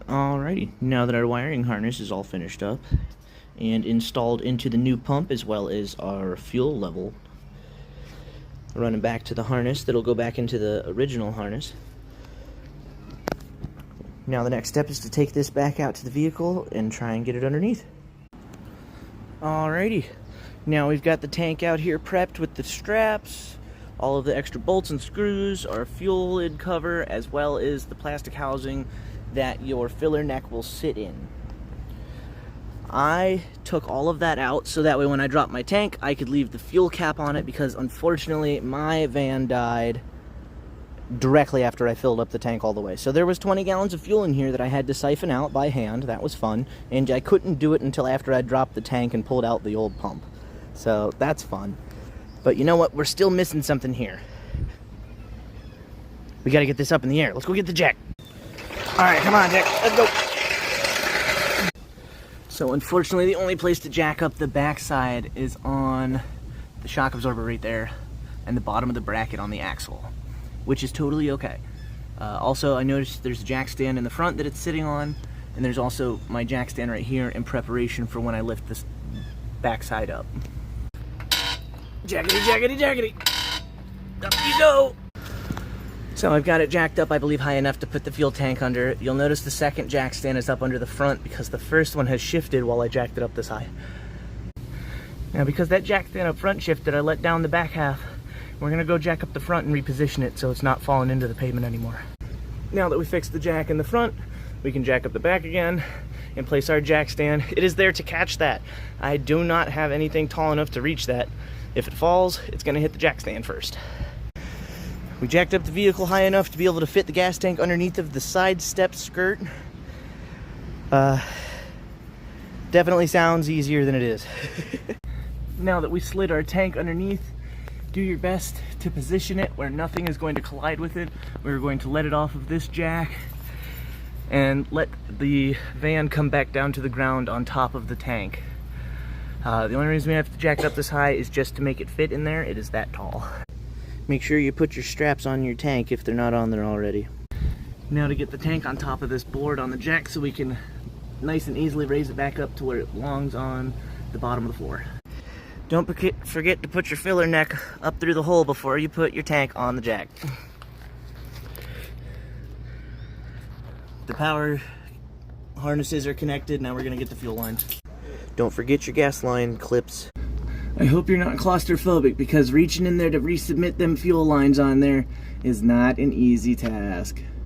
Alrighty, now that our wiring harness is all finished up and installed into the new pump as well as our fuel level, running back to the harness that'll go back into the original harness. Now the next step is to take this back out to the vehicle and try and get it underneath. Alrighty, now we've got the tank out here prepped with the straps, all of the extra bolts and screws, our fuel lid cover, as well as the plastic housing that your filler neck will sit in. I took all of that out so that way when I drop my tank I could leave the fuel cap on it, because unfortunately my van died directly after I filled up the tank all the way. So there was 20 gallons of fuel in here that I had to siphon out by hand. That was fun, and I couldn't do it until after I dropped the tank and pulled out the old pump. So that's fun. But you know what? We're still missing something here. We got to get this up in the air. Let's go get the jack. All right, come on, Jack. Let's go. So unfortunately, the only place to jack up the backside is on the shock absorber right there and the bottom of the bracket on the axle, which is totally okay. Also, I noticed there's a jack stand in the front that it's sitting on, and there's also my jack stand right here in preparation for when I lift this backside up. Jackety, jackety, jackety. Up you go. So I've got it jacked up, I believe, high enough to put the fuel tank under. You'll notice the second jack stand is up under the front because the first one has shifted while I jacked it up this high. Now because that jack stand up front shifted, I let down the back half. We're gonna go jack up the front and reposition it so it's not falling into the pavement anymore. Now that we fixed the jack in the front, we can jack up the back again and place our jack stand. It is there to catch that. I do not have anything tall enough to reach that. If it falls, it's gonna hit the jack stand first. We jacked up the vehicle high enough to be able to fit the gas tank underneath of the side step skirt. Definitely sounds easier than it is. Now that we slid our tank underneath, do your best to position it where nothing is going to collide with it. We're going to let it off of this jack and let the van come back down to the ground on top of the tank. The only reason we have to jack it up this high is just to make it fit in there. It is that tall. Make sure you put your straps on your tank if they're not on there already. Now to get the tank on top of this board on the jack so we can nice and easily raise it back up to where it belongs on the bottom of the floor. Don't forget to put your filler neck up through the hole before you put your tank on the jack. The power harnesses are connected. Now we're gonna get the fuel lines. Don't forget your gas line clips. I hope you're not claustrophobic, because reaching in there to resubmit them fuel lines on there is not an easy task.